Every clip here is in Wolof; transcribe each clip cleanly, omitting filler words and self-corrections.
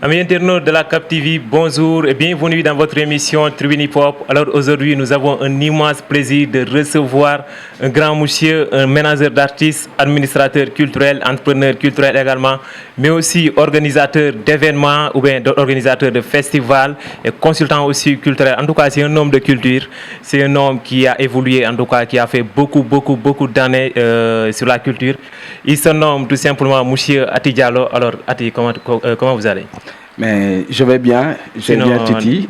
Amis internautes de la CAP TV, bonjour et bienvenue dans votre émission Tribune Hip Hop. Alors aujourd'hui, nous avons un immense plaisir de recevoir un grand monsieur, un manager d'artistes, administrateur culturel, entrepreneur culturel également, mais aussi organisateur d'événements ou bien organisateur de festivals et consultant aussi culturel. En tout cas, c'est un homme de culture, c'est un homme qui a évolué, en tout cas, qui a fait beaucoup d'années sur la culture. Il se nomme tout simplement monsieur Ati Diallo. Alors Ati, comment vous allez? Mais je vais bien, Titi.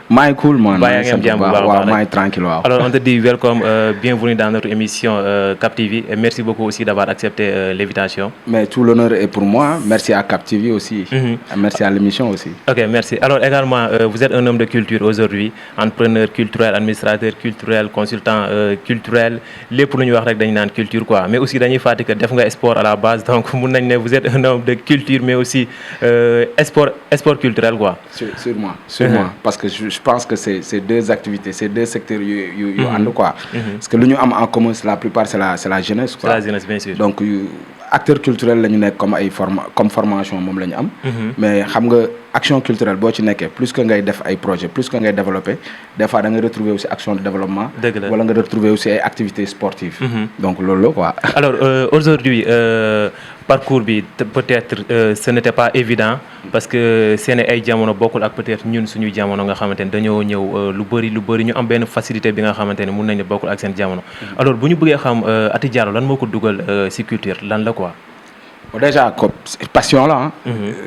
Maï cool, man. Maï tranquille. Alors, on te dit welcome, bienvenue dans notre émission Cap TV et merci beaucoup aussi d'avoir accepté l'invitation. Mais tout l'honneur est pour moi. Merci à Cap TV aussi. Merci à l'émission aussi. Ok, merci. Alors, également, vous êtes un homme de culture aujourd'hui, entrepreneur culturel, administrateur culturel, consultant culturel. Les pour nous voir dans culture, quoi. Mais aussi, dans fait que def nga sport à la base. Donc, vous êtes un homme de culture, mais aussi sport culturel, quoi. Sûrement. Parce que je pense que c'est deux activités, c'est deux secteurs quoi. Parce que l'union en commun, la plupart, c'est la jeunesse, quoi. C'est la jeunesse, bien sûr. Donc, acteur culturel, comme formation, mais action culturelle, plus que ngay def ay projet, plus que ngay développer, des fois, on retrouver aussi action de développement, ou on retrouver aussi ay activités sportives. Donc, lolo, quoi. Alors, aujourd'hui, parcours bi peut-être ce n'était pas évident parce que c'est ay jamono bokul ak peut-être ñun suñu jamono nga xamantene dañoo ñew lu bari ñu am ben facilité bi nga xamantene mën nañ bokul ak sen jamono. Alors buñu bëggé xam Ati Diallo lan moko duggal ci culture lan la quoi? Déjà passion là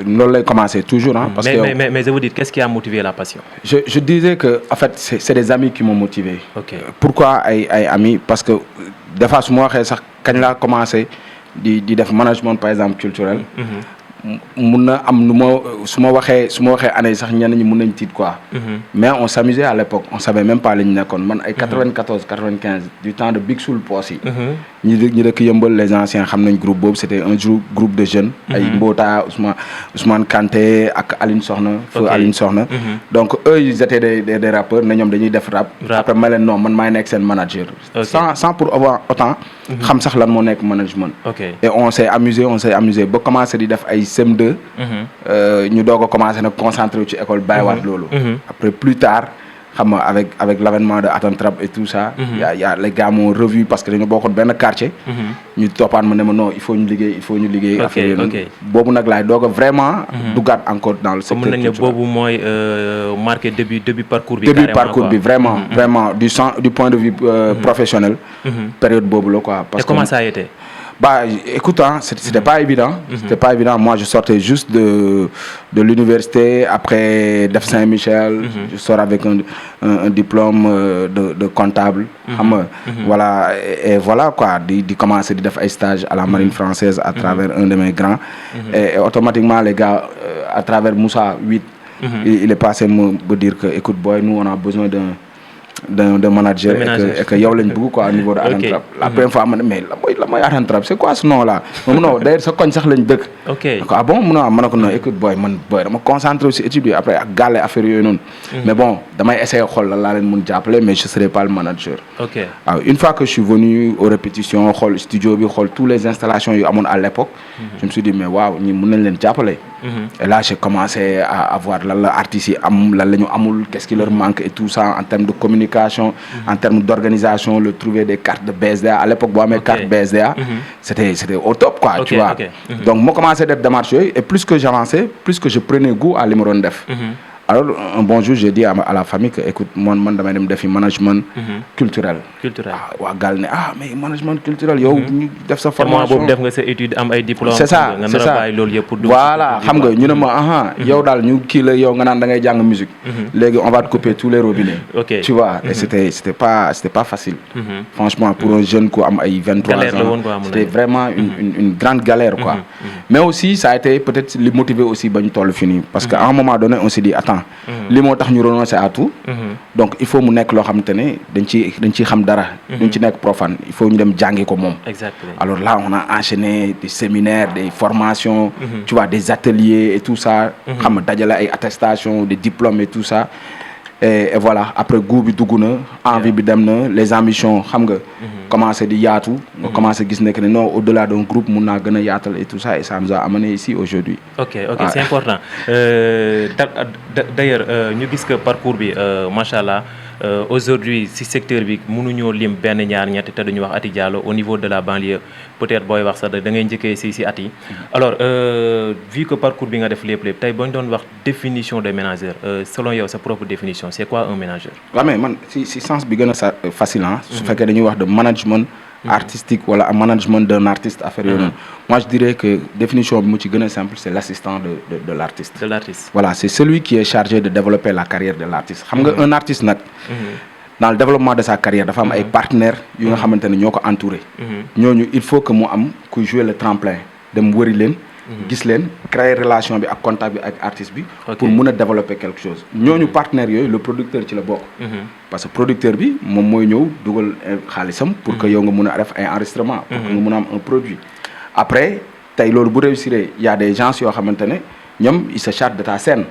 non lay commencer toujours parce que mais je vous dis qu'est-ce qui a motivé la passion? Je disais que en fait c'est des amis qui m'ont motivé. OK. Pourquoi ay amis? Parce que des fois moi sax kañ la commencer di def management par exemple culturel mun na am suma waxé année sax ñen ñi mun nañ tiit quoi mais on s'amusait à l'époque on savait même pas li ñu nekkoon man ay 94 95 du temps de Big Soul Posse ñi rek yëmbal les anciens xam nañ groupe bob c'était un groupe de jeunes ay Mbota Ousmane Kanté ak Aline Soxna feu Aline Soxna donc eux ils étaient des rappeurs né ñom dañuy def rap après ma leen non man may nekk sen manager sans pour avoir autant xam sax lan mo nekk management et on s'est amusé ba commencer di def ay CM2 ñu dogo commencer na concentrer ci école baywat lolu après plus tard avec l'avènement de Atan Trap et tout ça y a les gars m'ont revu parce que dañu bokkoon ben quartier ñu topane ma néma non il faut ñu liggéey affaire bobu nak lay dogo vraiment dugat encore dans le secteur comme nañ bobu moy marqué début parcours bi début parcours bi vraiment du point de vue professionnel période bobu là quoi parce que comment ça a été? Bah écoute c'était pas évident moi je sortais juste de l'université après Def Saint-Michel je sors avec un diplôme de comptable voilà et voilà quoi di commencer di def ay stage à la marine française à travers un de mes grands et automatiquement les gars à travers Moussa 8 il est passé me dire que écoute boy nous on a besoin d'un manager et que yow lañ bëgg quoi au niveau de Atan Trap la première fois mais la moy Atan Trap c'est quoi ce nom là non d'ailleurs sa koñ sax lañ dëkk ah bon manako non écoute boy dama concentré aussi étude après ak galé affaire yoy non mais bon damay essayer xol la leen mën jappalé mais je serai pas le manager une fois que je suis venu aux répétitions xol studio bi xol tous les installations yu amone à l'époque je me suis dit mais waaw ñi mën nañ leen jappalé et là j'ai commencé à voir lan la artistes yi am lan lañu amul qu'est-ce qui leur manque et tout ça en termes de communication en termes d'organisation le trouver des cartes de BSDA à l'époque mes cartes BSDA c'était au top quoi tu vois donc moi commencé d'être démarche et plus que j'avançais plus que je prenais goût à li ma doon def alors un bon jour j'ai dit à la famille que écoute man damay dem defi management culturel wa gal ne mais management culturel yow ñu def sa formation bobu def nga sa étude am ay diplôme c'est ça voilà xam nga ñu ne ma yow dal ñu ki la yow nga nan da ngay jang musique légui on va te couper tous les robinets tu vois et c'était pas facile franchement pour un jeune qui am ay 23 ans c'était vraiment une grande galère quoi mais aussi ça a été peut-être les motiver aussi bañ tollu fini parce qu'à un moment donné on s'est dit attends li moo tax ñu renoncer à tout donc il faut mu nekk loo xamantene dañ ci xam dara duñ ci nekk profane il faut ñu dem jàngi ko moom alors là on a enchaîné des séminaires des formations tu vois des ateliers et tout ça xam dajale ay attestations des diplômes et tout ça et voilà après goût bi dugg na envie bi dem na les ambitions xam nga commencé di yaatu nga commencé gis nekk ne non au-delà d'un groupe mun naa gën a yaatal et tout ça et ça nous a amené ici aujourd'hui. Ok c'est important d'ailleurs ñu gis que parcours bi machallah aujourd'hui si secteur bi mënuñoo lim benn ñaar ñett te duñu wax Ati Diallo au niveau de la banlieue peut-être booy wax sax da ngay njëkkee si at yi alors vu que parcours bi nga def lépp tey boo ñu doon wax définition de ménageur selon yow sa propre définition c'est quoi un ménageur? waaw mais man si sens bi gën a facile su fekkee dañuy wax de management artistique wala management d'un artiste affaire yooyu noonu moi je dirais que définition bi mu ci gën a simple c'est l'assistant de l'artiste. De l'artiste. Voilà, c'est celui qui est chargé de développer la carrière de l'artiste xam nga un artiste nag dans le développement de sa carrière dafa am ay partenaires yu nga xamante ne ñoo ko entouré ñooñu il faut que mu am kuy jouer le tremplin dem wëri leen gis leen créer relation bi ak contact bi ak artiste bi pour mun a développer quelque chose ñooñu partenaires yooyu le producteur ci la bokk parce que producteur bi moom mooy ñëw dugal xaalisam pour que yow nga mun a def ay enregistrement pour que nga mun a am un produit après tey loolu bu réussir y a des gens yoo xamante ne ñoom ils se chargent de ta scène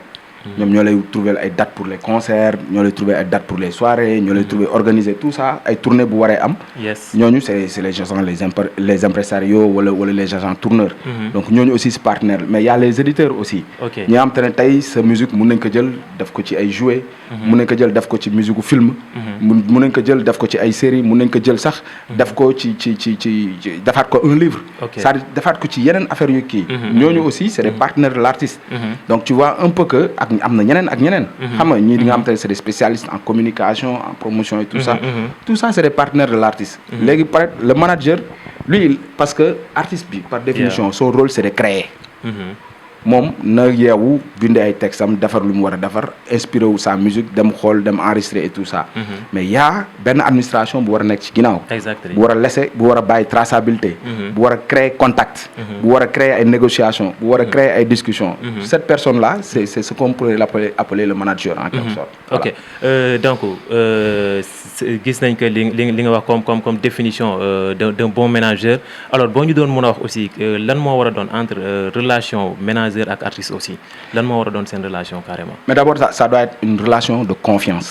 ñoom ñoo lay trouver ay dates pour les concerts ñoo lay trouver ay dates pour les soirées ñoo lay trouver organiser tout ça ay tournées bu waree am ñooñu c'est les agents les impresarios wala les agents tourneurs donc ñooñu aussi si partenaire mais y a les éditeurs aussi ñi nga xam te ne tey sa musique mun nañ ko jël def ko ci ay jouets mun nañ ko jël def ko ci musique film mun nañ ko jël def ko ci ay séries mun nañ ko jël sax def ko ci defaat ko un livre c'est-à-dire defaat ko ci yeneen affaire yu kii ñooñu aussi c'est des partenaires de l'artiste donc tu vois un peu que am na ñeneen ak ñeneen xam nga ñii di nga xam te c'est des spécialistes en communication en promotion et tout ça c'est des partenaires de l'artiste léegi peut-être le manager lui parce que artiste bi par définition son rôle c'est de créer moom na yeewu binde ay textes am defar lu mu war a defar inspiré wu sa musique dem xool dem enregistrer et tout ça mais y a benn administration bu war a nekk ci ginnaaw bu war a laisser bu war a bàyyi traçabilité bu war a créer contact bu war a créer ay négociations bu war a créer ay discussions cette personne là c'est ce qu'on pourrait appeler le manager en quelque sorte. Ok donc gis nañ que li nga wax comme définition d'un bon manager alors boo ñu doon mën a wax aussi lan moo war a doon entre relation manager ak artiste aussi lan moo war a doon seen relation carrément. mais d'abord ça doit être une relation de confiance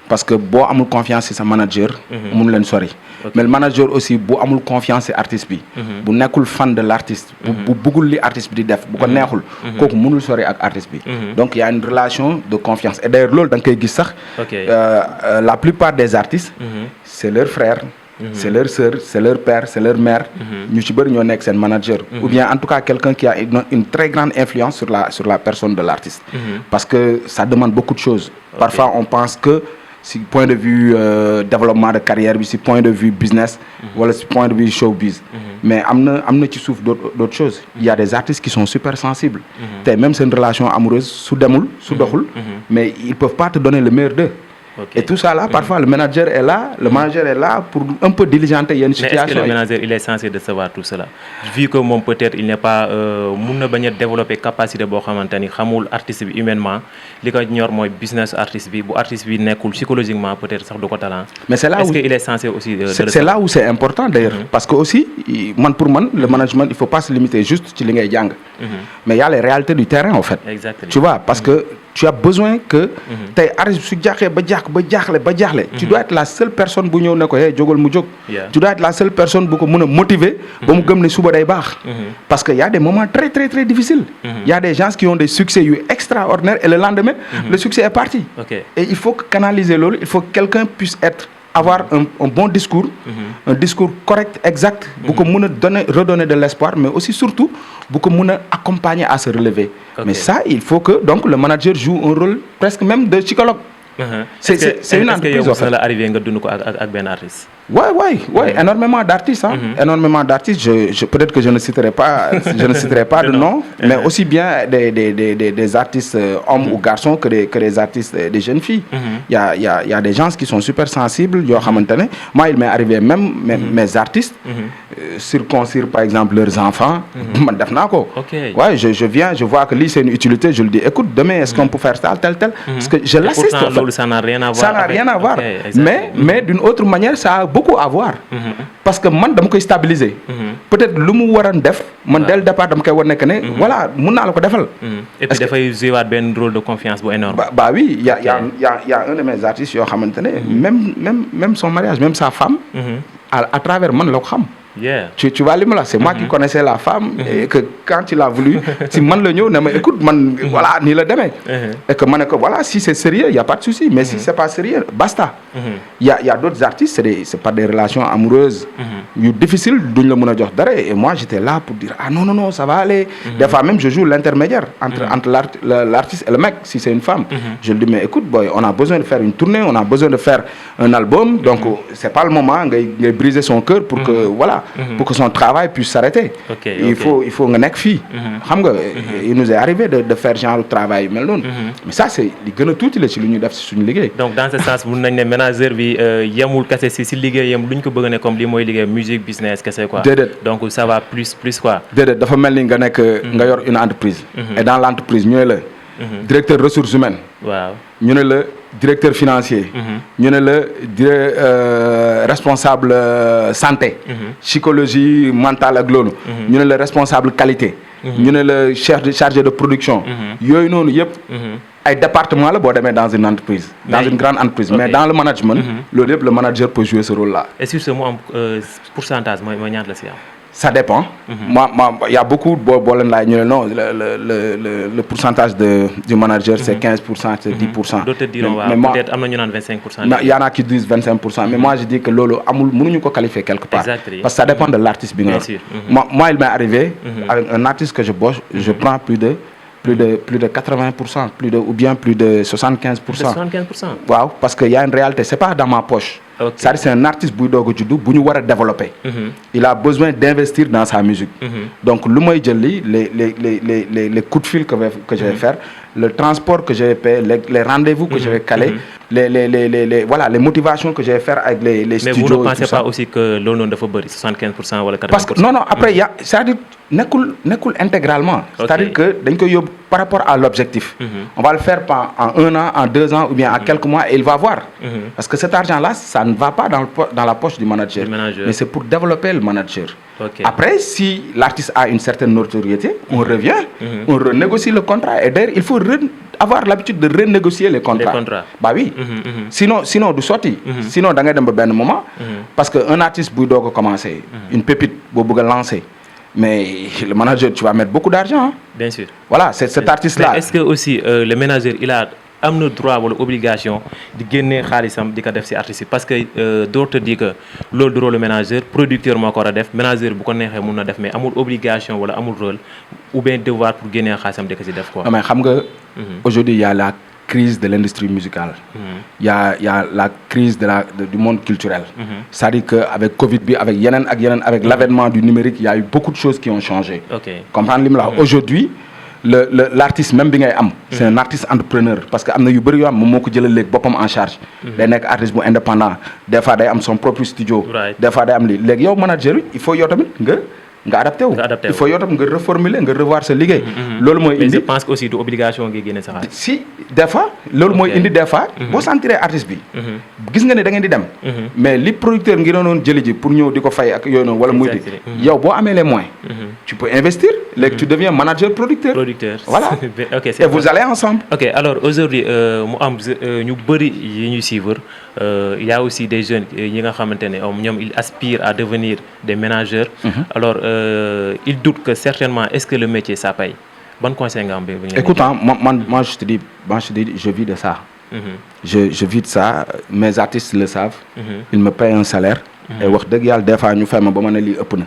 parce que boo amul confiance ci sa manager mënu leen sori mais le manager aussi bu amul confiance ci artiste bi bu nekkul fan de l'artiste bu bëggul li artiste bi di def bu ko neexul kooku mënul sori ak artiste bi donc il y a une relation de confiance et d'ailleurs loolu da nga koy gis sax la plupart des artistes c'est leur frère c'est leur sœur c'est leur père c'est leur mère ñu ci bëri ñoo nekk seen manager ou bien en tout cas quelqu'un qui a une très grande influence sur la personne de l'artiste parce que ça demande beaucoup de choses parfois on pense que si point de vue développement de carrière bi si point de vue business wala si point de vue showbiz mais am na ci suuf d'autres choses il y a des artistes qui sont super sensibles te même seen relation amoureuse su demul su doxul mais ils peuvent pas te donner le meilleur d'eux. Et tout ça là, parfois le manager est là pour un peu diligenter yenn situation. Mais est-ce que le manager il est censé de savoir tout cela vu que moom peut-être il n'est pas mun na bañ a développer capacité boo xamante ni xamul artiste bi humainement li ko ñor mooy business artiste bi bu artiste bi nekkul psychologiquement peut-être sax du ko talent. Mais c'est là est-ce que il est censé aussi c'est là où c'est important d'ailleurs parce que aussi pour man le management il faut pas se limiter juste ci li ngay jàng mais il y a les réalités du terrain en fait. Exactement. Tu vois parce que tu as besoin que tey artiste su jaaxee ba jaaxle tu dois être la seule personne bu ñëw ne ko hey jógal mu jóg tu dois être la seule personne bu ko mën a motiver ba mu gëm ne suba day baax parce que y a des moments très très très difficiles il y a des gens qui ont des succès yu extraordinaires et le lendemain le succès est parti et il faut que canaliser loolu il faut que quelqu'un puisse avoir un bon discours un discours correct exact bu ko mën a redonner de l'espoir mais aussi surtout bu ko mën a accompagner à se relever mais ça il faut que donc le manager joue un rôle presque même de psychologue. C'est une entreprise en fait. Est-ce que arrivé nga dund ko ak benn artiste. Ouais, énormément d'artistes énormément d'artistes je peut-être que je ne citerai pas de nom mais aussi bien des artistes hommes ou garçons que des artistes des jeunes filles. Il y a des gens qui sont super sensibles yoo xamante ne moi il m'est arrivé même mes artistes circoncire par exemple leurs enfants. man def naa ko. Ouais, je viens je vois que lii c'est une utilité je le dis écoute demain est-ce qu'on peut faire ça tel parce que je l'assiste. Ça n'a rien à voir. Ça n'a rien à voir. Mais d'une autre manière ça a beaucoup à voir. Parce que man dama koy stabiliser. Peut-être lu mu waroon def. man dès le départ dama koy war nekk ne. voilà mun naa la ko defal. et puis dafay jouer waat benn rôle de confiance bu énorme. bah oui y a un de mes artistes yoo xamante ne. même son mariage même sa femme. à travers man la ko xam. Yeah. Tu vois, c'est moi qui connaissais la femme et que quand il a voulu, si man le ñëw ne ma écoute man voilà ni le demain et que man que voilà si c'est sérieux il y a pas de souci mais si c'est pas sérieux basta. Il y a d'autres artistes c'est pas des relations amoureuses yu difficiles duñ la mën a jox dara et moi j'étais là pour dire ah non ça va aller. Des fois même je joue l'intermédiaire entre l'artiste et le mec si c'est une femme. Je lui dis mais écoute boy on a besoin de faire une tournée on a besoin de faire un album donc c'est pas le moment ngay briser son cœur pour que voilà. Pour que son travail puisse s'arrêter. Il faut nga nekk fii. xam nga il nous est arrivé de faire genre travail mel noonu. mais ça c'est li gën a tuuti la ci lu ñuy def ci suñu liggéey. donc dans ce sens mun nañ ne manager bi yemul kese si liggéeyam lu ñu ko bëgg ne comme li mooy liggéey musique business kese quoi. déedéet donc ça va plus quoi. déedéet dafa mel ni nga nekk nga yor une entreprise. et dans l'entreprise ñooy la. directeur ressources humaines. waaw ñu ne la directeur financier. ñu ne la responsable santé. psychologie mentale ak loolu. ñu ne la responsable qualité. ñu ne la chargé de production. yooyu noonu yëpp. ay département la boo demee dans une entreprise. dans une grande entreprise mais dans le management. loolu yëpp le manager peut jouer ce rôle là. et sur ce mu am pourcentage mooy ñaata la si am. Ça dépend. Il y a beaucoup boo leen laaj ñu ne non le pourcentage du manager c'est 15%, c'est 10%. D'autres diront peut-être am na ñu naan 25%. Il y en a qui disent 25%. Mais moi je dis que loolu amul mënuñu ko qualifier quelque part. Exactement. Parce que ça dépend de l'artiste bi nga yor. Moi il m'est arrivé avec un artiste que je bosse, je prends plus de 80%, ou bien plus de 75%. 75%. Waaw parce que y a une réalité, c'est pas dans ma poche. Okay. C'est-à-dire c'est un artiste buy doog a juddu bu ñu war a développer. Il a besoin d'investir dans sa musique. Donc lu may jël li les coups de fil que je vais faire, le transport que je vais payer, les rendez-vous que je vais caler, les motivations que je vais faire avec les studios. Mais vous ne pensez pas aussi que loolu noonu dafa bëri 75% wala 80%? Parce que non après c'est-à-dire nekkul intégralement. C'est-à-dire que dañ koy yóbbu par rapport à l'objectif. On va le faire en 1 an, en 2 ans ou bien en quelques mois et il va voir. Parce que cet argent-là, ça ne va pas dans la poche du manager. Mais c'est pour développer le manager. Okay. Après, si l'artiste a une certaine notoriété, on revient, on renégocie le contrat. Et d'ailleurs, il faut avoir l'habitude de renégocier les contrats. Bah oui. Sinon du sorti. Sinon, da ngay dem ba benn moment. Parce que un artiste buy doog a commencer, une pépite boo bëgg a lancer. Mais le manager, tu vas mettre beaucoup d'argent. Hein? Bien sûr. Voilà, c'est cet artiste-là. Mais est-ce que aussi le manager, il a am na droit wala obligation di génnee xaalisam di ko def ci artiste parce que d'autres disent que loolu du rôle manager producteur moo ko war a def manager bu ko neexee mun na def mais amul obligation wala amul rôle ou bien devoir pour génnee xaalisam di ko ci def quoi. mais xam nga aujourd'hui il y a la crise de l'industrie musicale. Il y a la crise du monde culturel. C'est-à-dire que avec Covid bi avec yeneen avec l'avènement du numérique il y a eu beaucoup de choses qui ont changé. Comprendre li mu la aujourd'hui l'artiste même bi ngay am c'est un artiste entrepreneur parce que am na yu bëri yoo am moom moo ko jëlal léegi boppam en charge day nekk artiste bu indépendant des fois day am son propre studio des fois day am lii léegi yow manager il faut yow tamit nga adapté wu il faut yow tam nga reformuler nga revoir sa liggéey loolu mooy indi je pense que aussi du obligation nga génne sa xaalis si des fois loolu mooy indi des fois boo sentiree artiste bi gis nga ne da ngeen di dem mais li producteur ngi doonoon jëli ji pour ñëw di ko fay ak yooyu noonu wala muy di yow boo amee les moyens tu peux investir léegi tu deviens manager producteur voilà okay, et vous allez ensemble ok alors aujourd'hui mu am ñu bëri yi ñuy suivre il y a aussi des jeunes yi nga xamante ne ñoom ils aspirent à devenir des managers alors ils doutent que certainement est-ce que le métier ça paye bon conseil nga am bi écoute moi je te dis je vis de ça je vis de ça mes artistes le savent ils me payent un salaire et wax dëgg yàlla des fois ñu fay ma ba ma ne lii ëpp na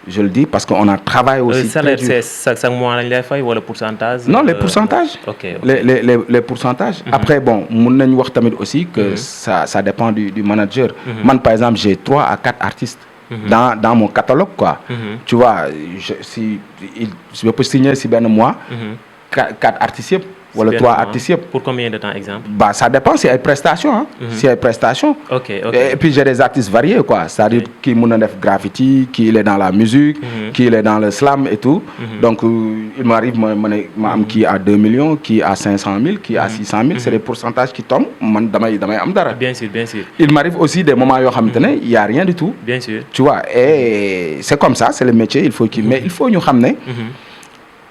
je le dis parce qu'on a travaillé aussi. Salaire c'est chaque mois lañ lay fay wala pourcentage. Non les pourcentages. Okay. Les pourcentages. Après bon mun nañu wax tamit aussi que ça dépend du manager. Man par exemple j'ai 3 à 4 artistes. Dans mon catalogue quoi. Tu vois je peux signer si benn mois. 4 artistes yëpp wala 3 artistes yëpp. Pour combien de temps exemple? Bah ça dépend si ay prestations hein. Si ay prestations. Ok. Et puis j'ai des artistes variés quoi, c'est-à-dire qui mën na def graffiti, qui il est dans la musique, qui il est dans le slam et tout. Donc il m'arrive ma am qui à 2 millions, qui à 500 000, qui à 600 000, c'est des pourcentages qui tombent man damay am dara. Bien sûr, bien sûr. Il m'arrive aussi des moments yoo xamante ne il y a rien du tout. Bien sûr. Tu vois, et c'est comme ça, c'est le métier, mais il faut ñu xam ne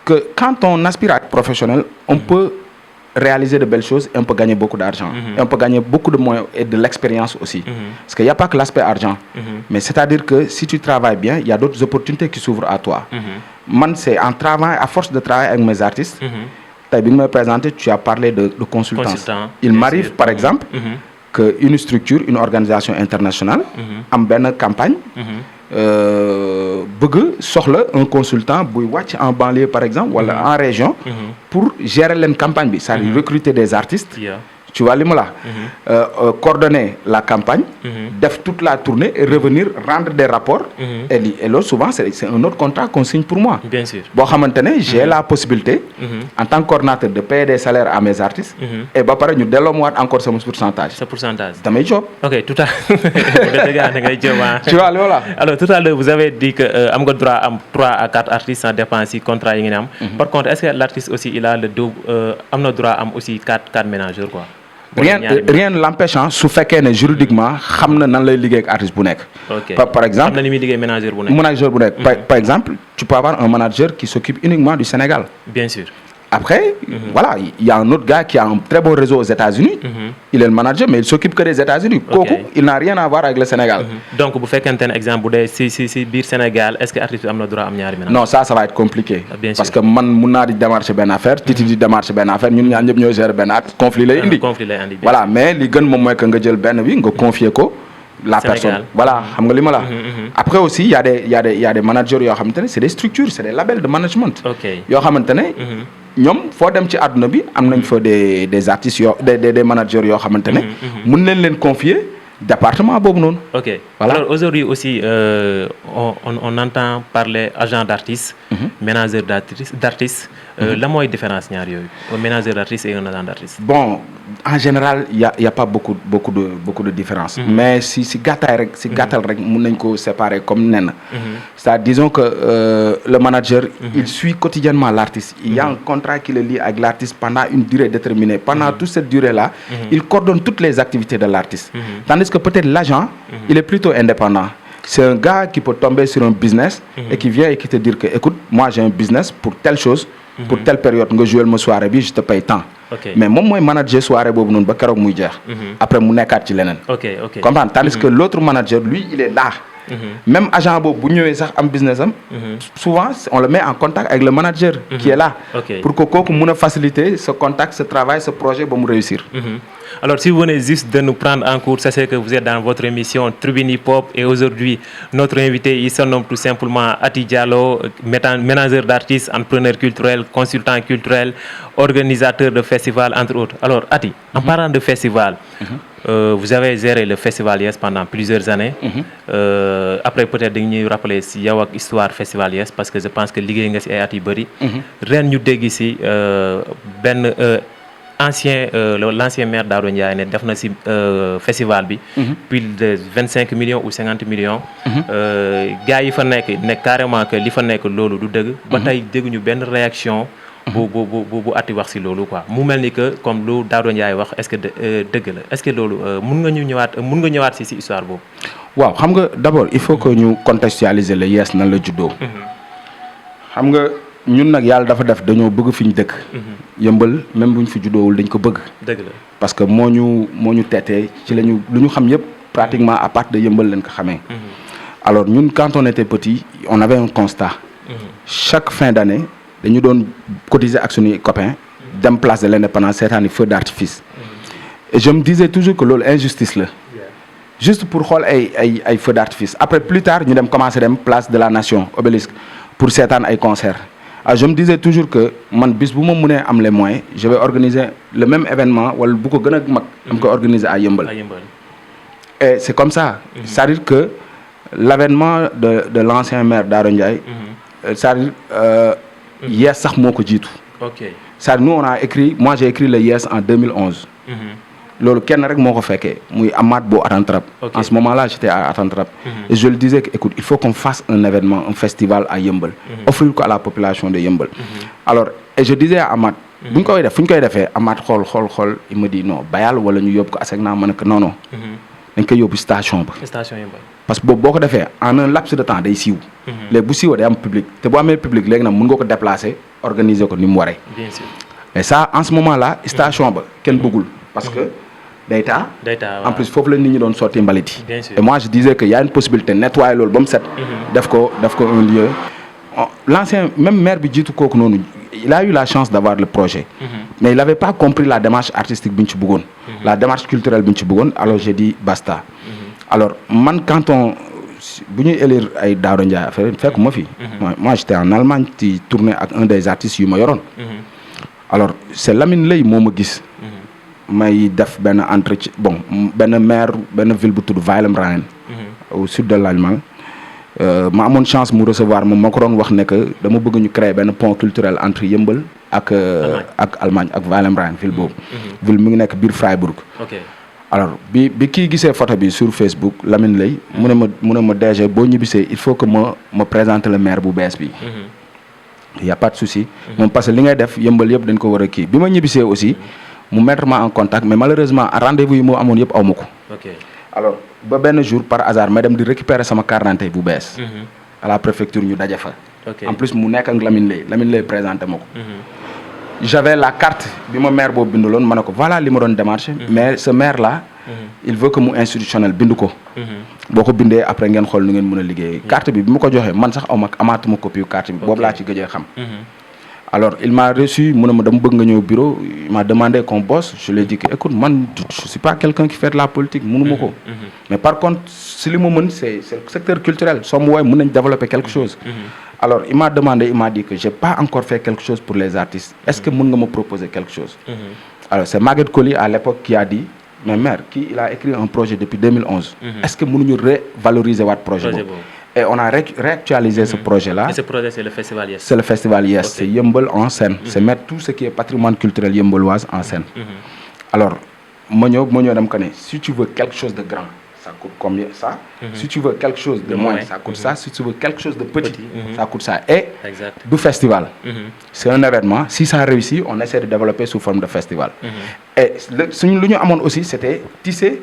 que quand on aspire à être professionnel, on peut réaliser de belles choses et on peut gagner beaucoup d'argent. Et on peut gagner beaucoup de moyens et de l'expérience aussi. Parce qu'il n'y a pas que l'aspect argent. Mais c'est-à-dire que si tu travailles bien, il y a d'autres opportunités qui s'ouvrent à toi. Man, c'est en travaillant, à force de travailler avec mes artistes, tu as bien me présenté, tu as parlé de consultance. Il m'arrive par exemple qu'une structure, une organisation internationale, a une campagne, bëgg soxla un consultant buy wàcc en banlieue par exemple wala en région pour gérer leen campagne bi, c'est-à-dire recruter des artistes. Tu vois li ma la coordonner la campagne, def toute la tournée et revenir rendre des rapports. Et là souvent c'est un autre contrat qu'on signe pour moi. Bien sûr. Boo xamante ne j'ai la possibilité en tant que coordinateur de payer des salaires à mes artistes. Et ba pare ñu delloo mu waat encore sama pourcentage. Ce pourcentage. Damay job. Ok, tout à l'heure. Tu vois voilà. Alors tout à l'heure vous avez dit que am nga droit am 3 à 4 artistes sans dépend si contrat yi ngeen am. Par contre est-ce que l'artiste aussi il a le double am na droit am aussi 4 ménageurs quoi? Rien ne l'empêche su fekkee ne juridiquement xam na nan lay liggéey ak artiste bu nekk. Par exemple xam na ni muy liggéey manager bu nekk. Manager bu nekk par exemple tu peux avoir un manager qui s'occupe uniquement du Sénégal. Bien sûr. Après, voilà, il y a un autre gars qui a un très bon réseau aux États-Unis. Il est le manager, mais il s'occupe que des États-Unis. Il n'a rien à voir avec le Sénégal. Donc, vous faites un exemple, si bir Sénégal, est-ce que l'artiste a le droit à ñaari ménage? Non, ça va être compliqué. Bien parce sûr. que man mun naa di démarcher benn affaire, Titi di démarcher benn affaire, ñun ñaar ñëpp ñooy gérer benn affaire, conflit lay indi. Conflit lay indi. Voilà, mais li gën moom mooy que nga jël benn bi nga confier ko la Sénégal. personne. Voilà, xam nga li ma la. Après aussi, il y a des managers yoo xamante ne c'est des structures, c'est des labels de management. Ok. Yoo xamante ne ñoom foo dem ci àdduna bi am nañ fa des artistes yoo des managers yoo xamante ne mën nañ leen confier département boobu noonu. Ok. Voilà. Alors aujourd'hui aussi on entend parler agent d'artiste, manager d'artiste. La mooy différence ñaar yooyu, un manager d'artiste et un agent d'artiste. Bon, en général il y a pas beaucoup de différence. Mais si gàttaay rek si gàttal rek mën nañ ko séparer comme nen. C'est-à-dire disons que le manager il suit quotidiennement l'artiste. Il y a un contrat qui le lie avec l'artiste pendant une durée déterminée. Pendant toute cette durée-là, il coordonne toutes les activités de l'artiste. Tandis que peut-être l'agent, il est plutôt indépendant. C'est un gars qui peut tomber sur un business et qui vient et qui te dit que écoute, moi j'ai un business pour telle chose, pour telle période nga jouer ma soirée bi, je te paye tant. Mais moom mooy manager soirée boobu noonu ba keroog muy jeex. Après mu nekkaat ci leneen. Ok. Comprendre? Tandis que l'autre manager lui il est là. Même agent boobu bu ñëwee sax am business am. Souvent on le met en contact avec le manager qui est là. Pour que kooku mën a faciliter ce contact, ce travail, ce projet ba mu réussir. Alors si vous venez juste de nous prendre en cours, sachez que vous êtes dans votre émission Tribune Hip Hop et aujourd'hui notre invité il se nomme tout simplement Aty Diallo, manager d'artistes, entrepreneur culturel, consultant culturel, organisateur de festivals entre autres. Alors Aty, en parlant de festival, vous avez géré le festival Yes pendant plusieurs années. Après peut-être dañuy rappeler si yow ak histoire festival Yes parce que je pense que liggéey nga si ay at yu bëri. Ren ñu dégg si benn l'ancien maire Daouda Ndiaye ne def na si festival bi plus de 25 millions ou 50 millions gars yi fa nekk ne carrément que li fa nekk loolu du dëgg ba tey dégguñu benn réaction bu Aty wax si loolu quoi mu mel ni que comme lu Daouda Ndiaye wax est-ce que dëgg la est-ce que loolu mun nga ñëwaat si histoire boobu. Waaw xam nga d'abord il faut que ñu contextualiser le Yes nan la juddoo. Xam nga ñun nag yàlla dafa def dañoo bëgg fi ñu dëkk. Yëmbal même bu ñu fi juddoowul dañ ko bëgg. Dëgg la parce que moo ñu teetee ci lañu lu ñu xam yëpp pratiquement à partir de Yëmbal lañ ko xamee. Alors ñun quand on était petit on avait un constat. Chaque fin d'année dañu doon cotiser ak suñuy copains. dem place de l'Indépendance seetaani feu d'artifice. Et je me disais toujours que loolu injustice la. Juste pour xool ay feu d'artifice après plus tard ñu dem commencer dem place de la Nation Obélisque pour seetaan ay concerts. Ah, je me disais toujours que man bis bu ma mënee am les moyens je vais organiser le même événement wala bu ko gën a mag dama koy organiser à Yeumbeul. Et c'est comme ça. C'est-à-dire que l'avènement de l'ancien maire Daouda Ndiaye c'est-à-dire Yes sax moo ko jiitu. Ça, nous, on a écrit, moi j'ai écrit le Yes en 2011. Lolo kenn rek moko féké muy Amad Bo Atantrap. En ce moment-là, j'étais à Atantrap. Et je le disais que, écoute, il faut qu'on fasse un événement, un festival à Yeumbeul. Offrir quoi à la population de Yeumbeul. Alors, et je disais à Amad, buñ koy def fuñ koy défé Amad xol, il me dit non, bayal wala ñu yob ko Asegna mané que non. Dañ koy yob station ba. Station Yeumbeul. Parce que boko défé en un laps de temps day siiw. Les bu siiw day am public. Té bo amé public légui nak mën nga ko déplacer, organiser ko ni mu waré. Bien sûr. Et ça en ce moment-là, station ba ken bëggul parce que Data, en plus, il faut que les gens sortent en baliti. Et moi, je disais qu'il y a une possibilité de nettoyer le bon set, d'afco un lieu. L'ancien, même maire Bidjitou Kokounou, il a eu la chance d'avoir le projet. Mais il n'avait pas compris la démarche artistique Bintou Bougon, la démarche culturelle Bintou Bougon. Alors j'ai dit basta. Alors, quand on. Élire ay Daouda Ndiaye fait comme moi j'étais en Allemagne, qui tournais avec un des artistes yu ma yoron. Alors, c'est Lamine Lay moo ma gis. may def ben entretien bon ben maire ben ville bu tudd Weilem-Rhein au sud de l'Allemagne ma amone chance mu recevoir moom ma ko doon wax ne que dama bëgg ñu créer ben pont culturel entre Yeumbeul ak Allemagne ak Weilem-Rhein ville boobu ville mu ngi nekk biir Freiburg. Alors bi kii gisee photo bi sur Facebook Lamine Lay mu ne ma DG boo ñibbisee il faut que ma présenter le maire bu bees bi. Il y a pas de souci moom parce que li ngay def Yeumbeul yëpp dañ ko war a kii bi ma ñibbisee aussi mu mettre en contact mais malheureusement rendez-vous yi moo amoon yëpp aw ma ko. Alors ba benn jour par hasard ma dem di récupérer sama carte d'identité bu bees. à la préfecture ñu daje fa. En plus mu nekk ak Lamine Lay présenté ma ko. J'avais la carte bi ma maire boobu bindaloon ma ne ko voilà li ma doon démarché. Mais ce maire là. Il veut que mu institutionnel bind ko. boo ko bindee après ngeen xool nu ngeen mën a liggéey. Carte bi ma ko joxee man sax amaatuma copie carte bi boobu laa ci gëjee xam. Alors, il m'a reçu, au bureau, il m'a demandé qu'on bosse. Je lui ai dit que, écoute, moi, je ne suis pas quelqu'un qui fait de la politique. Mais par contre, c'est le secteur culturel. Si je veux développer quelque chose. Alors, il m'a demandé, il m'a dit que je n'ai pas encore fait quelque chose pour les artistes. Est-ce que vous me proposer quelque chose? Alors, c'est Maguette Colli à l'époque qui a dit, mais mère, il a écrit un projet depuis 2011. Est-ce que vous pouvez revaloriser votre projet? Et on a réactualisé ce projet-là. Et ce projet, c'est le Festival Yes. C'est le Festival Yes. C'est Yeumbeul en scène. C'est mettre tout ce qui est patrimoine culturel yeumbeuloise en scène. Alors, si tu veux quelque chose de grand, ça coûte combien ça? Si tu veux quelque chose de moins, ça coûte ça. Si tu veux quelque chose de petit, ça coûte ça. Et du festival, c'est un événement. Si ça réussit, on essaie de développer sous forme de festival. Et ce que nous avons aussi, c'était tisser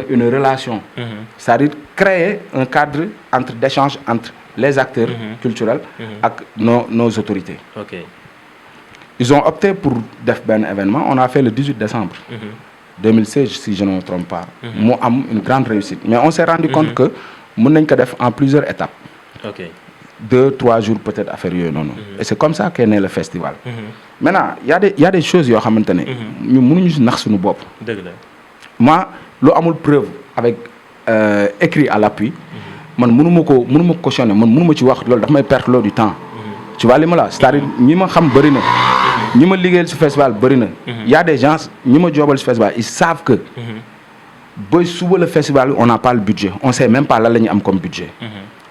une relation, c'est-à-dire créer un cadre d'échange entre les acteurs culturels et nos autorités. Ils ont opté pour faire un événement. On a fait le 18 décembre 2016, si je ne me trompe pas. Moi, une grande réussite. Mais on s'est rendu compte que nous pouvons faire en plusieurs étapes. 2-3 jours peut-être à faire. Et c'est comme ça qu'est né le festival. Maintenant, il y a des choses qui nous pouvons moi, l'eau amul preuve avec écrit à l'appui. Man mënuma cautionner, man mënuma ci wax lolou daf may perdre du temps. Tu vois li ma la, c'est-à-dire ñi ma xam bari na. Ñi ma liggéeyal ci festival bari na. Il y a des gens ñi ma jobal ci festival, ils savent que boy suba le festival, on n'a pas le budget. On sait même pas là lañu am comme budget.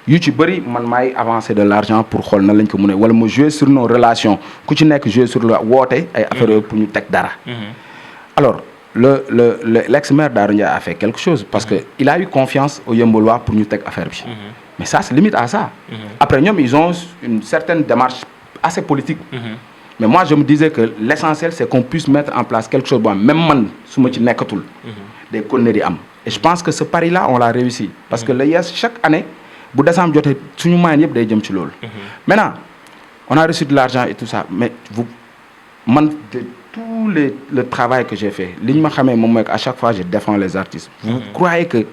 Yu ci bari man may avancer de l'argent pour xol na lañ ko mëne wala mo jouer sur nos relations. Ku ci nekk jouer sur le woté ay affaire pour ñu tek dara. Alors l'ex-maire Daouda Ndiaye a fait quelque chose parce qu'il a eu confiance aux Yeumbeullois pour nous faire affaire. Mais ça se limite à ça. Après, ils ont une certaine démarche assez politique. Mais moi, je me disais que l'essentiel, c'est qu'on puisse mettre en place quelque chose. Même moi, si je suis des conneries. Et je pense que ce pari-là, on l'a réussi. Parce que le Yes, chaque année, si décembre, maintenant, on a reçu de l'argent et tout ça. Mais tout le travail que j'ai fait, à chaque fois je défends les artistes. Vous croyez que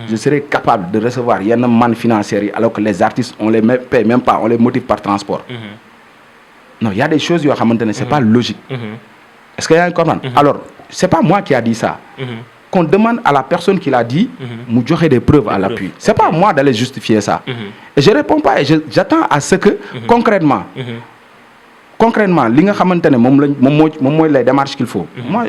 je serais capable de recevoir une manne financière alors que les artistes, on les paye même pas, on les motive par transport? Non, il y a des choses, c'est pas logique. Est-ce qu'il y a un comment? Alors, c'est pas moi qui a dit ça. Qu'on demande à la personne qui l'a dit, nous j'aurai des preuves à l'appui. C'est pas à moi d'aller justifier ça. Et je réponds pas et j'attends à ce que, concrètement, li nga xamantene mom moy les démarches qu'il faut.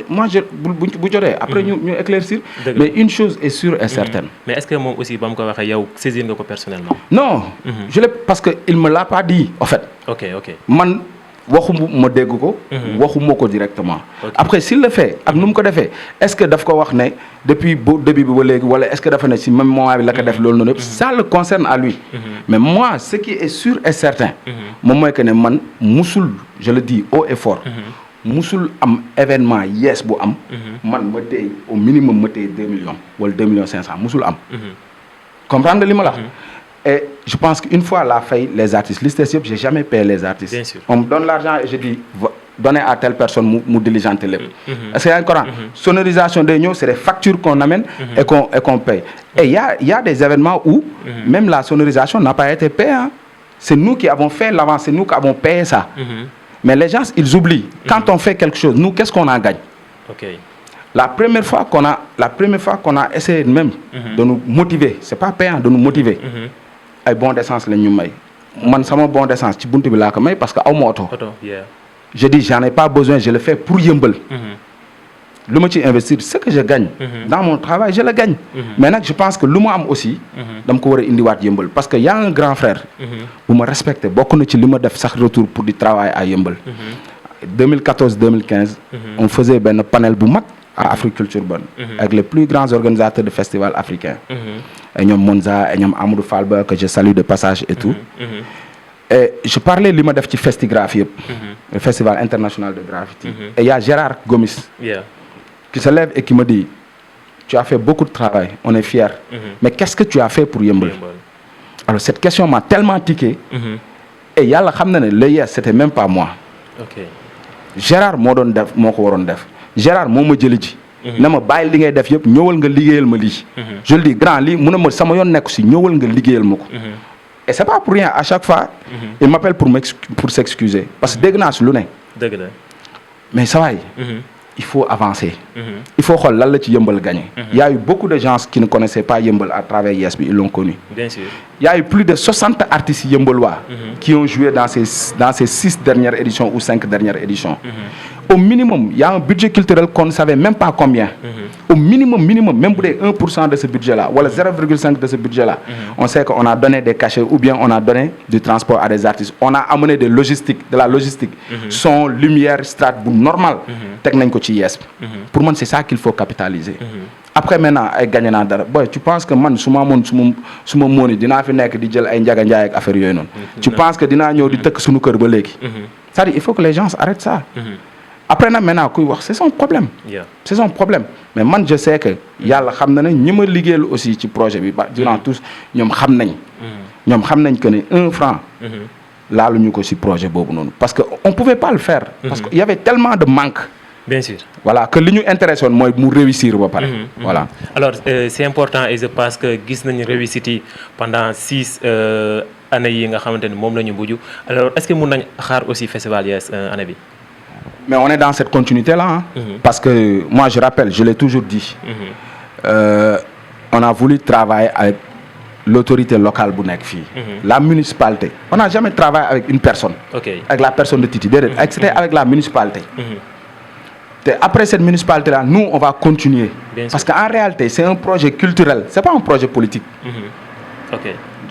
Moi je bu jotté après ñu éclaircir. Mais une chose est sûre et certaine. Mais est-ce que moi aussi bam ko waxé yow saisir nga ko personnellement? Non, je l'ai parce que il me l'a pas dit en fait. OK. Man waxuma dégg ko. waxuma ko directement. Après s'il le fait ak nu mu ko defee est-ce que daf ko wax ne depuis début bi ba léegi wala est-ce que dafa ne si même moment bi la ko def loolu noonu yëpp ça le concerne à lui. Mais moi ce qui est sûr et certain. moom mooy que ne man musul je le dis haut et fort. musul am événement yes bu am. man ma téye au minimum ma téye 2 millions wala 2 millions 500 musul am. comprendre nga li ma la wax. Et je pense qu'une fois la faille, les artistes, liste j'ai jamais payé les artistes. Bien sûr. On me donne l'argent et je dis, donnez à telle personne, nous diligenter les. Est-ce qu'il y a encore sonorisation de nous, c'est des factures qu'on amène et qu'on paye. Et il y a des événements où même la sonorisation n'a pas été payée. Hein. C'est nous qui avons fait l'avance, c'est nous qui avons payé ça. Mais les gens, ils oublient. Quand on fait quelque chose, nous, qu'est-ce qu'on en gagne? Okay. La première fois qu'on a essayé même de nous motiver, c'est pas payant de nous motiver. Ay bon d'essence la ñu may man sama bon d'essence ci buntu bi laa ko may parce que aw ma oto. Je dis j'en ai pas besoin, je le fais pour yëmbal. lu ma ci investir ce que je gagne. Dans mon travail je le gagne. Mais nag je pense que lu ma am aussi. dama ko war a indiwaat yëmbal parce que y a un grand frère. bu ma respecté bokk na ci li ma def sax retour pour di travailler à yëmbal. 2014-2015. on faisait benn panel bu mag. à Africulture Bonne avec les plus grands organisateurs de festivals africains et ñoom Monza et ñoom Amadou Falba que je salue de passage et tout et je parlais li ma def ci Festigraphie yëpp le festival international de graffiti et il y a Gérard Gomis qui se lève et qui me dit tu as fait beaucoup de travail on est fiers mais qu'est-ce que tu as fait pour Yeumbeul alors cette question m'a tellement tiqué et yàlla xam na ne le yes c'était même pas moi Gérard moo doon def moo ko waroon def Gérard moo ma jëli ji. na ma bàyyi li ngay def yëpp ñëwal nga liggéeyal ma lii. je le dis grand lii mu ne ma sama yoon nekku si ñëwal nga liggéeyal ma ko. et c'est pas pour rien à chaque fois. il m'appelle pour s'excuser parce que dégg naa si lu ne. dëgg la mais saa waay il faut avancer. il faut xool lan la ci Yeumbeul gagné. Il y a eu beaucoup de gens qui ne connaissaient pas Yeumbeul à travers Yes bi ils l'ont connu. Bien sûr. Il y a eu plus de 60 artistes yeumbeullois qui ont joué dans ces 6 dernières éditions ou 5 dernières éditions. Au minimum, il y a un budget culturel qu'on ne savait même pas combien. Au minimum, même pour 1% de ce budget-là, ou 0,5% de ce budget-là, on sait qu'on a donné des cachets ou bien on a donné du transport à des artistes. On a amené de la logistique, son, lumière, strat, normal, Yes. Pour moi, c'est ça qu'il faut capitaliser. Après maintenant ay gagné naa dara boy tu penses que man su ma amoon su ma mooni dinaa fi nekk di jël ay njaga njaay ak affaire yooyu noonu. Tu penses que dinaa ñëw di tëkk suñu kër ba léegi. C'est-à-dire il faut que les gens arrêtent ça. Après nag maintenant kuy wax c'est son problème. C'est son problème mais man je sais que yàlla xam na ne ñi ma liggéeyal aussi ci projet bi ba durant tous ñoom xam nañ que ne 1 franc. laaluñu ko ci projet boobu noonu parce que on pouvait pas le faire. parce que y avait tellement de manque. Bien sûr. Voilà, que l'union intéressante, moi, nous réussir. Voilà. Alors, c'est important et je pense que nous avons réussi pendant 6 années. Alors, est-ce que nous avons aussi festival Yes année? Mais on est dans cette continuité-là. Hein? Parce que moi, je rappelle, je l'ai toujours dit, on a voulu travailler avec l'autorité locale Bounekfi, la municipalité. On n'a jamais travaillé avec une personne, avec la personne de Titi. C'était avec la municipalité. Après cette municipalité-là, nous, on va continuer. Parce qu'en réalité, c'est un projet culturel. Ce n'est pas un projet politique.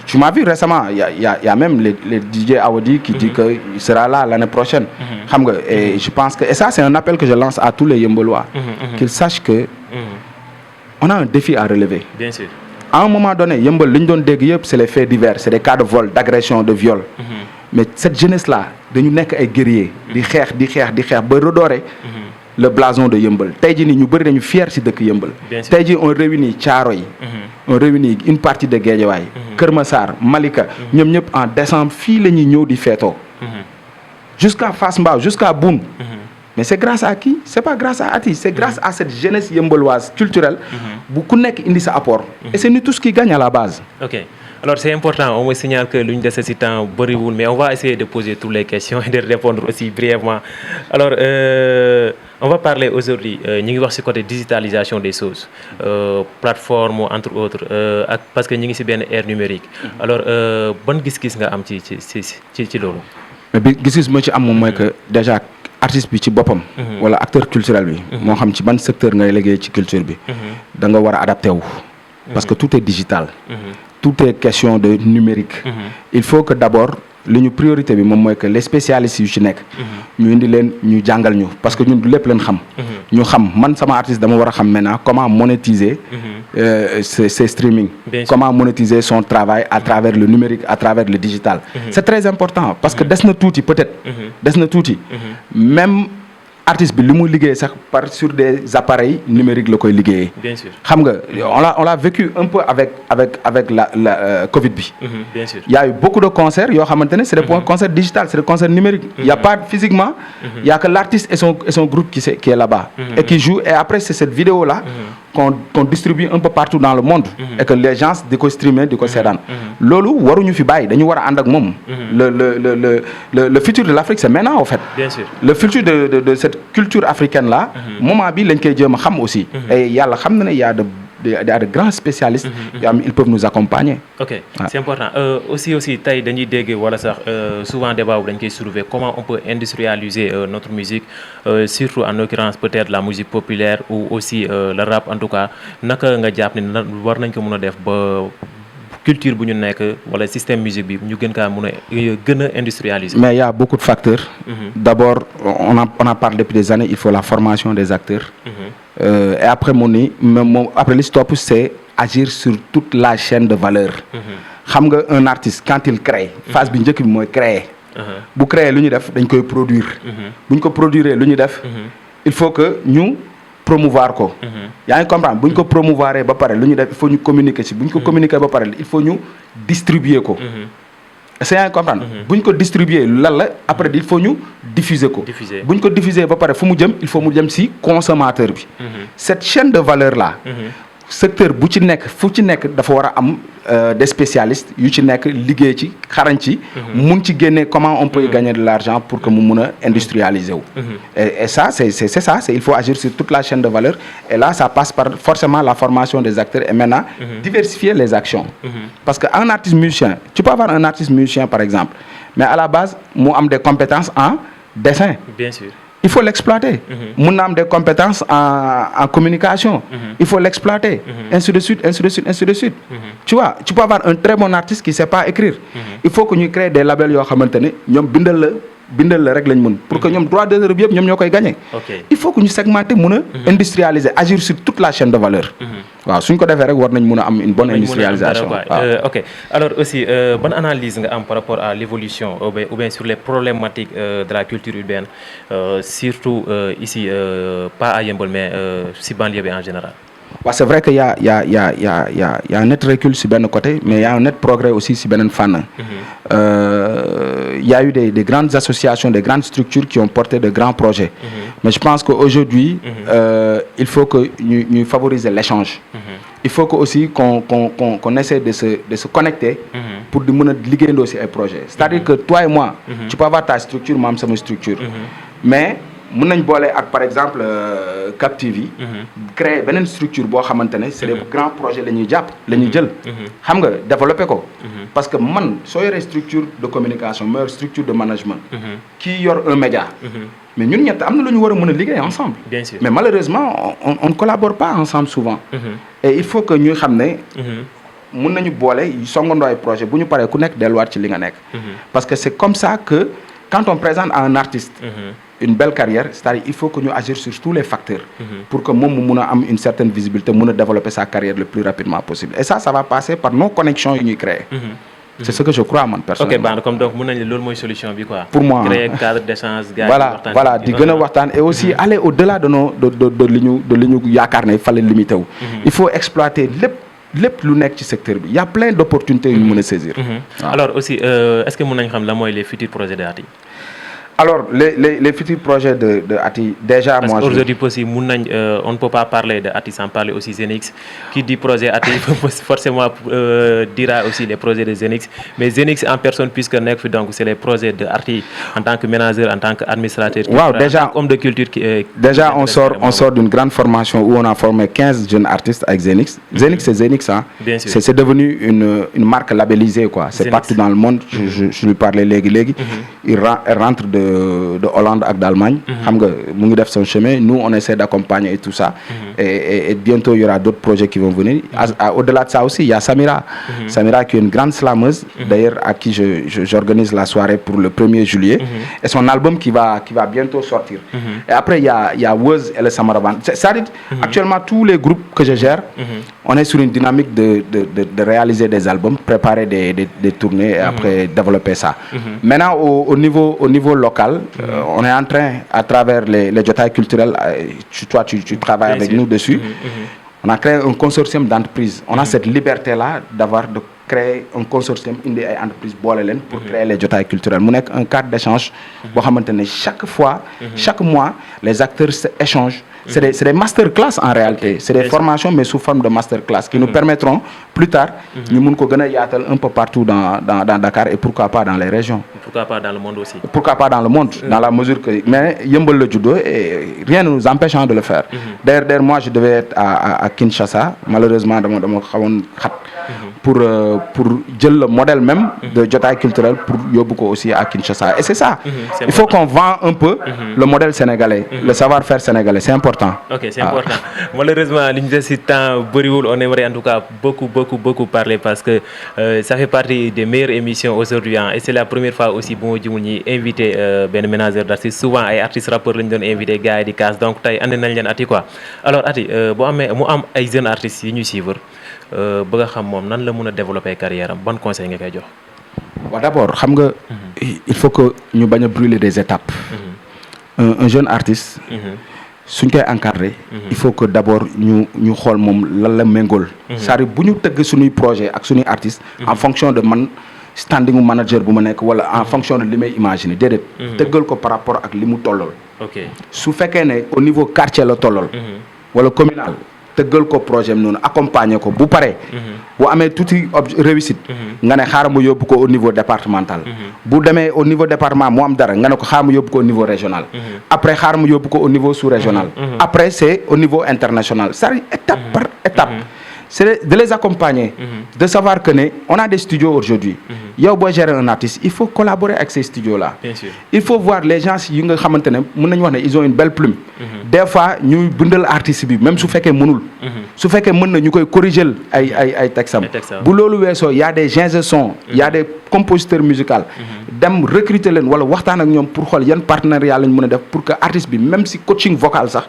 Tu m'as vu récemment, il y a même les DJ Awadi qui dit qu'il sera là l'année prochaine. Et je pense que, et ça, c'est un appel que je lance à tous les Yeumbeullois. Qu'ils sachent que on a un défi à relever. Bien sûr. À un moment donné, Yeumbeul, c'est les faits divers, c'est des cas de vol, d'agression, de viol. Mais cette jeunesse-là, nous sommes des guerriers, des redorer le blason de Yeumbeul. Aujourd'hui, nous sommes fiers de Yeumbeul. Aujourd'hui, on réunit Thiaroye, on réunit une partie de Guédiawaye, Keur Massar, Malika, nous sommes en décembre, nous di feto. Jusqu'à Fass Mbao, jusqu'à Boune. Mais c'est grâce à qui? C'est pas grâce à Ati, c'est grâce à cette jeunesse yeumbeulloise culturelle. Beaucoup indi sa apport. Et c'est nous tous qui gagnent à la base. Ok. Alors c'est important, on me signale que l'une de ces temps Boriwoul, mais on va essayer de poser toutes les questions et de répondre aussi brièvement. Alors, on va parler aujourd'hui, nous allons sur côté digitalisation des choses, plateforme entre autres, parce que nous avons bien ère numérique. Alors, bonne gis-gis nga am ci lolu. Mais gis-gis mo ci am mom moy que déjà artiste bi ci bopam wala acteur culturel bi mo xam ci ban secteur ngay liggéey ci culture bi da nga wara adapter wu parce que tout est digital. Tout est question de numérique. Il faut que d'abord li ñu priorité bi moom mooy que les spécialistes yu ci nekk. ñu indi leen ñu jàngal ñu parce que ñun du lépp leen xam. ñu xam man sama artiste dama war a xam maintenant comment monétiser. ses streaming. Comment monétiser son travail à travers le numérique, à travers le digital. C'est très important parce que des na tuuti peut-être. Des na tuuti même. Artiste bi li muy liggéey sax par sur des appareils numériques la koy liggéeyee. Bien sûr. xam nga on l'a vécu un peu avec la Covid bi. Bien sûr. Il y a eu beaucoup de concerts yoo xamante ne c'est des concerts digitales, c'est des concerts numériques. Il y a pas physiquement. Il y a que l'artiste et son groupe qui est là-bas. Et qui joue et après c'est cette vidéo là qu'on distribue un peu partout dans le monde. Et que les gens di ko streamer di ko seetaan. loolu waruñu fi bàyyi dañu war a ànd ak moom. le futur de l'Afrique c'est maintenant en fait. Bien sûr. Le futur de cette culture africaine là. moment bi lañ koy jéem a xam aussi. et yàlla xam na ne y a de grands spécialistes. ils peuvent nous accompagner. Ok c'est important aussi tey dañuy dégg wala sax souvent débat bu dañ koy soulever comment on peut industrialiser notre musique surtout en l'occurrence peut-être la musique populaire ou aussi le rap en tout cas naka nga jàpp ne war nañ ko mën a def ba culture bu ñu nekk wala système musique bi ñu gën kaa mën a gën a industrialiser. Mais il y a beaucoup de facteurs. D'abord on a parlé depuis des années il faut la formation des acteurs. Et après après li ci topp c'est agir sur toute la chaîne de valeur. xam nga un artiste quand il crée. phase bi njëkk bi mooy créer. bu créer lu ñu def dañ koy produire. bu ñu ko produire lu ñu def. il faut que ñu promouvoir ko. yaa ngi comprendre bu ñu ko promouvoir ba pare lu ñu def il faut ñu communiquer ci bu ñu ko communiquer ba pare il faut ñu distribuer ko. est-ce que yaa ngi comprendre. bu ñu ko distribuer lan la après il faut ñu diffuser ko. bu ñu ko diffuser ba pare fu mu jëm il faut mu jëm ci consommateur bi. cette chaîne de valeur là. secteur bu ci nekk fu ci nekk dafa war a am des spécialistes yu ci nekk liggéey ci xarañ ci. mun ci génne comment on peut gagner de l'argent pour que mu mun a industrialiser wu. et ça c'est ça il faut agir sur toute la chaîne de valeur et là ça passe par forcément la formation des acteurs et maintenant diversifier les actions. parce que un artiste musicien tu peux avoir un artiste musicien par exemple mais à la base mu am des compétences en dessin. Bien sûr. Il faut l'exploiter. Mun na am des compétences en communication. Il faut l'exploiter. Ainsi de suite. Tu vois, tu peux avoir un très bon artiste qui sait pas écrire. Il faut que ñu créer des labels yoo xamante ne ñoom bindal la rek lañ mën pour que ñoom droit d'auteur bi yëpp ñoom ñoo koy gagner. Il faut que ñu segmenter mun a industrialiser agir sur toute la chaîne de valeur. waaw suñ ko defee rek war nañ mun a am une bonne industrialisation. Ok alors aussi ban analyse nga am par rapport à l'évolution ou bien sur les problématiques de la culture urbaine surtout ici pas à Yeumbeul mais si banlieue bi en général. waaw c'est vrai que y a un net recul si benn côté mais y a un net progrès aussi si beneen fànn. Y a eu des grandes associations, des grandes structures qui ont porté de grands projets. Mais je pense qu'aujourd'hui, il faut que nous favoriser l'échange. Il faut que aussi qu'on essaie de se connecter pour de liguer aussi un projet. C'est-à-dire que toi et moi, tu peux avoir ta structure, moi c'est ma structure. Mais mun nañ boole ak par exemple Cap TV. créer beneen structure boo xamante ne c'est des grands projets la ñuy jàpp la ñuy jël. xam nga développer ko. parce que man soo yoree structure de communication ma yor structure de management. kii yor un média. mais ñun ñett am na lu ñu war a mën a liggéey ensemble. Bien sûr. mais malheureusement on ne collabore pas ensemble souvent. et il faut que ñuy xam ne. mun nañu boole songandoo ay projet bu ñu paree ku nekk delluwaat ci li nga nekk. parce que c'est comme ça que quand on présente à un artiste. une belle carrière c'est-à-dire il faut que ñu agir sur tous les facteurs. pour que moom mu mun a am une certaine visibilité mun a développer sa carrière le plus rapidement possible et ça va passer par nos connexions yu ñuy créer. c'est ce que je crois man personnellement. ok comme donc mun nañu loolu mooy solution bi quoi. pour moi créer cadre d'échange. voilà di gën a waxtaan et aussi aller au-delà de li ñu yaakaar ne fa la limité wu. il faut exploiter lépp lu nekk ci secteur bi y a plein d'opportunités yu ñu mën a saisir. alors aussi est-ce que mun nañu xam la mooy les futurs projets de ATI. Alors, les futurs projets de ATI, déjà, parce qu'aujourd'hui, on ne peut pas parler de ATI sans parler aussi Zenix. Qui dit projet ATI, forcément dira aussi les projets de Zenix. Mais Zenix en personne, puisque donc c'est les projets de ATI en tant que ménageur, en tant qu'administrateur, déjà, homme de culture. Déjà, on sort d'une grande formation où on a formé 15 jeunes artistes avec Zenix. Zenix, c'est Zenix, hein. Bien sûr. C'est devenu une marque labellisée, quoi. C'est partout dans le monde. Je lui parlais légui. Il rentre de Hollande et d'Allemagne. Xam nga mu ngi def son chemin. Nous on essaie d'accompagner et tout ça. Et bientôt il y aura d'autres projets qui vont venir. Au-delà de ça aussi, il y a Samira. Samira qui est une grande slameuse. D'ailleurs à qui j'organise la soirée pour le 1er juillet. Et son album qui va bientôt sortir. Et après il y a Woz et le Samaraban. C'est-à-dire actuellement tous les groupes que je gère, on est sur une dynamique de réaliser des albums, préparer des tournées et après développer ça. Maintenant au niveau local, on est en train à travers les jotaay culturels, toi tu travailles avec nous dessus. On a créé un consortium d'entreprises. On a cette liberté-là de créer un consortium indi ay entreprises boole leen pour créer les jotaay culturels mu nekk un cadre d'échange boo xamante ne chaque mois les acteurs échangent. C'est des masterclass en réalité. C'est des formations mais sous forme de masterclass qui nous permettront plus tard ñu mun ko gën a yaatal un peu partout dans Dakar et pourquoi pas dans les régions. Pourquoi pas dans le monde aussi. Pourquoi pas dans le monde, dans la mesure que mais yëmbal la juddoo et rien ne nous empêche de le faire. D'ailleurs moi je devais être à Kinshasa, malheureusement dama xawoon xat pour jël le modèle même de jotaay culturel pour yóbbu ko aussi à Kinshasa. Et c'est ça. Il faut qu'on vend un peu le modèle sénégalais, le savoir-faire sénégalais, c'est important. Ok, c'est important. Malheureusement, li ñu des ci temps bëriwul, on aimerait en tout cas beaucoup parler parce que ça fait partie des meilleures émissions aujourd'hui et c'est la première fois aussi bu ma jumul ñi invité benn ménageur d'artistes. Souvent ay artistes rappeurs lañu doon invité gars yi di casse, donc tey andi nañ leen Ati quoi. Alors Ati boo amee mu am ay jeunes artistes yi ñuy suivre bëgg a xam moom nan la mën a développer carrière am, ban conseil nga koy jox. Bon, d'abord xam nga il faut que ñu bañ a brûler des étapes. Un jeune artiste suñ koy encadrer il faut que d'abord ñu xool moom lan la méngool. c'est-à-dire bu ñu tëgg suñuy projet ak suñuy artistes en fonction de man standing manager bu ma nekk wala en fonction de li may imaginer déedéet tëggal ko par rapport ak li mu tollool. Ok su fekkee ne au niveau quartier la tollool wala communal tëggal ko projet noonu accompagner ko bu paree bu amee tuuti réussite nga ne xaaral ma yóbbu ko au niveau départemental bu demee au niveau département mu am dara nga ne ko xaaral ma yóbbu ko au niveau régional après xaaral ma yóbbu ko au niveau sous-régional après c'est au niveau international c'est-à-dire étape par étape c'est de les accompagner de savoir que ne on a des studios aujourd'hui yow boo gérer un artiste il faut collaborer avec ces studios là. Bien sûr. Il faut voir les gens yi nga xamante ne mën nañu wax ne ils ont une belle plume des fois ñuy bindal artiste bi même su fekkee mënul su fekkee mën na ñu koy corriger ay texam bu loolu weesoo y a des ingénieurs son y a des compositeurs musicaux dem recruter leen wala waxtaan ak ñoom pour xool yan partenariat lañ mën a def pour que artiste bi même si coaching vocal sax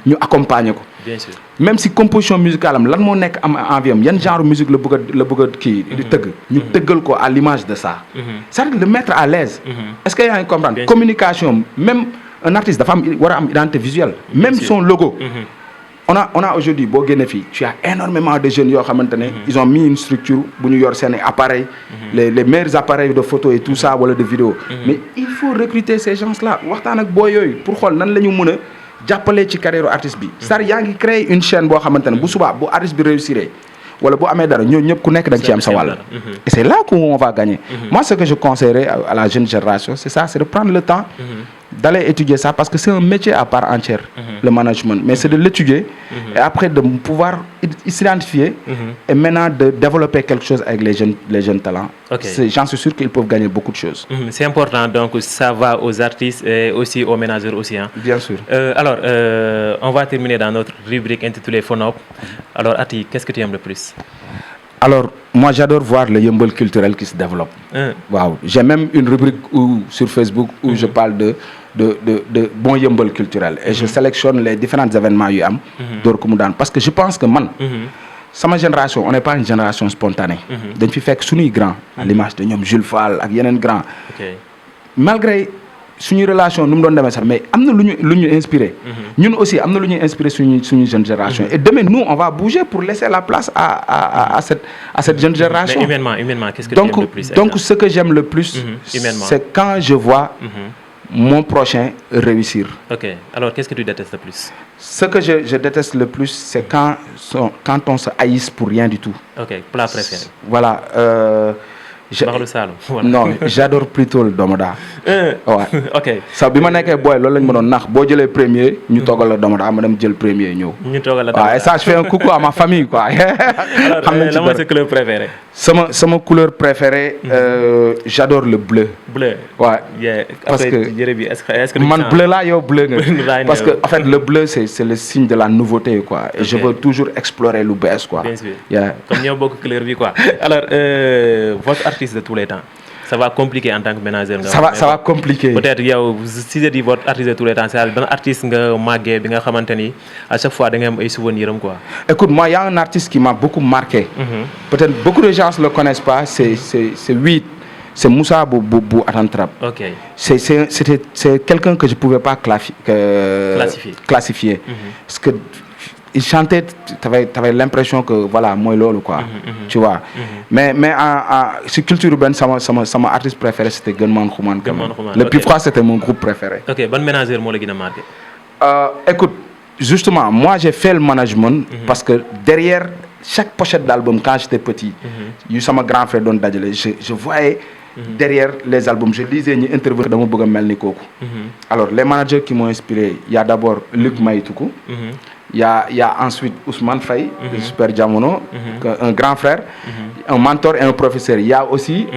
ñu accompagner ko. Bien sûr. Même si composition musicale am lan moo nekk am envie am yan genre musique la bëgg a kii di tëgg ñu tëggal ko à l'image de ça. c'est-à-dire le mettre à l'aise. Est-ce que yaa ngi comprendre communication même un artiste dafa am war a am identité visuelle même son logo. on a aujourd'hui boo génnee fii tu as énormément de jeunes yoo xamante ne ils ont mis une structure bu ñu yor seen appareils les meilleurs appareils de photo et tout ça wala de vidéo mais il faut recruter ces gens-là waxtaan ak boo yooyu pour xool nan la ñu mën a jàppale ci carrière artiste bi c'est-à-dire yaa ngi créer une chaîne boo xamante ne bu subaa bu artiste bi réussir wala bu amee dara ñoo ñëpp ku nekk da nga ci am sa wàll et c'est là où on va gagner. Moi ce que je conseillerais à la jeune génération c'est ça, c'est de prendre le temps d'aller étudier ça parce que c'est un métier à part entière le management mais c'est de l'étudier et après de pouvoir s'identifier et maintenant de développer quelque chose avec les jeunes talents. J'en suis sûr qu'ils peuvent gagner beaucoup de choses. C'est important donc ça va aux artistes et aussi aux managers aussi hein. Bien sûr. Alors on va terminer dans notre rubrique intitulée Phonop. Alors Ati, qu'est-ce que tu aimes le plus? Alors, moi, j'adore voir le Yeumbeul culturel qui se développe. Wow. J'ai même une rubrique sur Facebook où je parle de bon Yeumbeul culturel. Et je sélectionne les différents événements UAM parce que je pense que sama génération, on n'est pas une génération spontanée. Dañ fi fekk suñuy grand à l'image de ñoom Jules Fall ak yeneen grand. Malgré suñu relation nu mu doon demee sax mais am na lu ñu inspiré. ñun aussi am na lu ñu inspiré suñu jeune génération. Et demain nous on va bouger pour laisser la place à cette jeune génération. Mais humainement qu'est-ce que tu aimes le plus? Donc ce que j'aime le plus c'est quand je vois mon prochain réussir. Ok. Alors qu'est-ce que tu détestes le plus? Ce que je déteste le plus c'est quand on se haïsse pour rien du tout. Ok. Plat préféré? Voilà. Baxalu Saloum. Voilà. Non, j'adore plutôt le Domoda. Ouais. Ok. Ça bi ma nekkee boy loolu lañ ma doon nax boo jëlee premier ñu toggal la Domoda ma dem jël premier ñëw. ñu toogal la waaw et ça je fais un coucou à ma famille quoi. Alors lan mooy sa couleur préférée. sama couleur préférée j'adore le bleu. Bleu. Ouais. Yeah. Parce Après, que yére bi est-ce que man bleu là yow bleu nga. Right Parce now. que en fait le bleu c'est le signe de la nouveauté quoi. Et je veux toujours explorer lu bees quoi. Bien sûr. Yeah. Comme ñoo bokk couleur bi quoi. Alors votre artiste de tous les temps. Ça va compliquer en tant que ménageur. Ça va compliquer. Peut-être yow si je dis votre artiste de tous les temps c'est ban artiste nga màggee bi nga xamante ni à chaque fois da nga am ay souvenirs am quoi. Écoute, moi, il y a un artiste qui m'a beaucoup marqué. Peut-être beaucoup de gens ne le connaissent pas. C'est 8. C'est Moussa Boubou Atantrap. Ok. C'est quelqu'un que je ne pouvais pas classifier. Parce que il chantait, tu avais l'impression que voilà, moi lolo quoi. Tu vois. Mais sur culture urbaine, mon artiste préféré c'était Gunman Khuman. Le plus froid c'était mon groupe préféré. Ok, bon ménageur moi le guide marqué. Écoute, justement, moi j'ai fait le management parce que derrière chaque pochette d'album quand j'étais petit, il y a mon grand frère Don Dadjele, je voyais derrière les albums, je lisais ni intervenir dans mon programme Melni Koku. Alors les managers qui m'ont inspiré, il y a d'abord Luc Maïtoukou. Il y a ensuite Ousmane Faye, de Super Diamono, un grand frère, un mentor et un professeur. Il y a aussi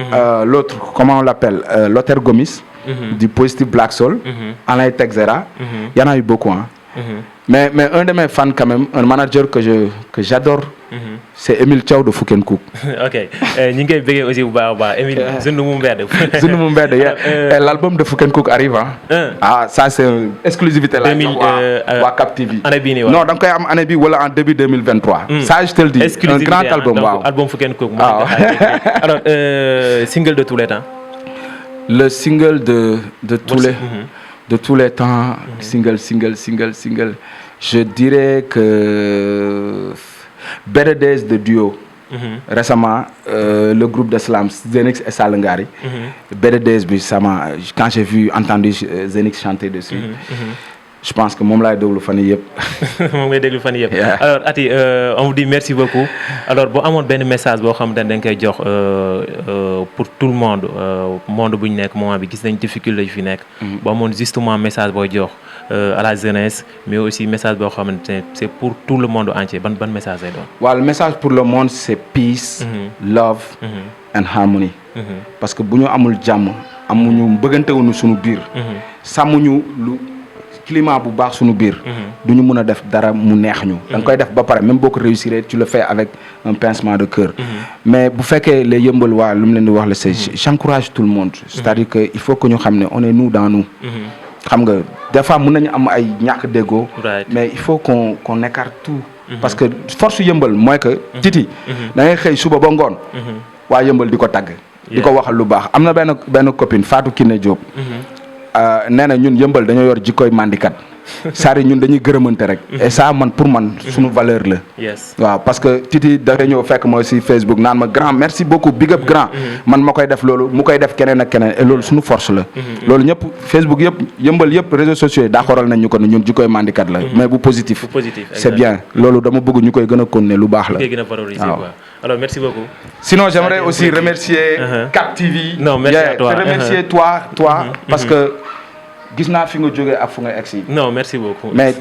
l'autre, comment on l'appelle, Lothar Gomis, du Positive Black Soul, Alain Texera. Il y en a eu beaucoup. Hein. Mais un de mes fans quand même, un manager que j'adore, c'est Émile Thiaw de Foukenkouk. Ok. Nous avons aussi Émile Zunumumberde. Zunumumberde, yeah. L'album de Foukenkouk arrive. Hein. Ah, ça c'est une exclusivité là. À Cap TV. Non, donc en année en début 2023. Ça je te le dis. Un grand album. Donc, album Foukenkouk. Alors, single de tous les temps. Le single de tous les temps, single. Je dirais que Better Days de Duo. Récemment, le groupe de slam Zenix et Salengari. Better Days, quand j'ai entendu Zenix chanter dessus, je pense que mon live double fan yep. Alors Ati, on vous dit merci beaucoup. Alors bon, amon ben message bo xam dañ koy jox pour tout le monde monde bu ñu nek moment bi gis nañ difficulté fi nek. Bo amon justement message boy jox à la jeunesse mais aussi message bo xamantene c'est pour tout le monde entier. Ban message lay doon. Wa le message pour le monde c'est peace, love and harmony. Parce que buñu amul jamm, amuñu bëggantewuñu suñu biir. Samuñu lu climat bu baax suñu biir duñu mëna def dara mu neex ñu dang koy def ba paré même boko réussir tu le fais avec un pincement de cœur mais bu féké les yëmbal wa lu mu leen di wax la c'est j'encourage tout le monde c'est-à-dire que il faut que ñu xamné on est nous dans nous xam nga des fois mën nañu am ay ñak dégo mais il faut qu'on écarte tout parce que force yëmbal moy que titi da ngay xey suba ba ngone wa yëmbal diko tag diko waxal lu baax amna ben copine Fatou Kiné Diop néna ñun yëmbal dañoo yor jikkoy mandikat sari ñun dañuy gërëmante rek et ça man pour man suñu valeur la waaw parce que titi dafa ñëw fekk mo ci Facebook naan ma grand merci beaucoup big up grand man makoy def lolu mu koy def keneen ak keneen et lolu suñu force la lolu ñëpp Facebook yëpp yëmbal yëpp réseaux sociaux da xoral nañ ñu ko ñun jikkoy mandikat la mais bu positif c'est bien lolu dama bëgg ñukoy gëna konné lu baax la alors merci beaucoup. Sinon j'aimerais aussi remercier Cap TV. Non merci à toi. Remercier toi parce que gis na fi nga joggé ak fu nga exi. Non merci beaucoup. Mais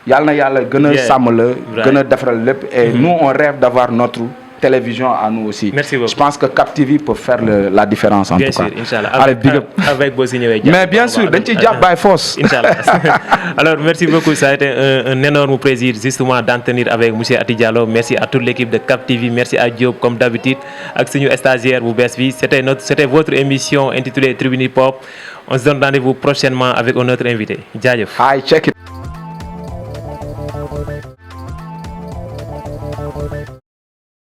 yalla na yalla gëna sam la gëna défaral lepp et nous on rêve d'avoir notre télévision à nous aussi. Merci beaucoup. Je pense que Cap TV peut faire la différence en tout cas. Bien sûr, Inch'Allah. Avec Bossi Ñëwé. Mais bien sûr, dañ ci japp by force. Inch'Allah. Alors merci beaucoup, ça a été un énorme plaisir justement d'en tenir avec monsieur Ati Diallo. Merci à toute l'équipe de Cap TV, merci à Diop comme d'habitude ak suñu stagiaire bu bess bi. C'était votre émission intitulée Tribune Hip Hop. On se donne rendez-vous prochainement avec un autre invité. Jaajëf. Hi, check it.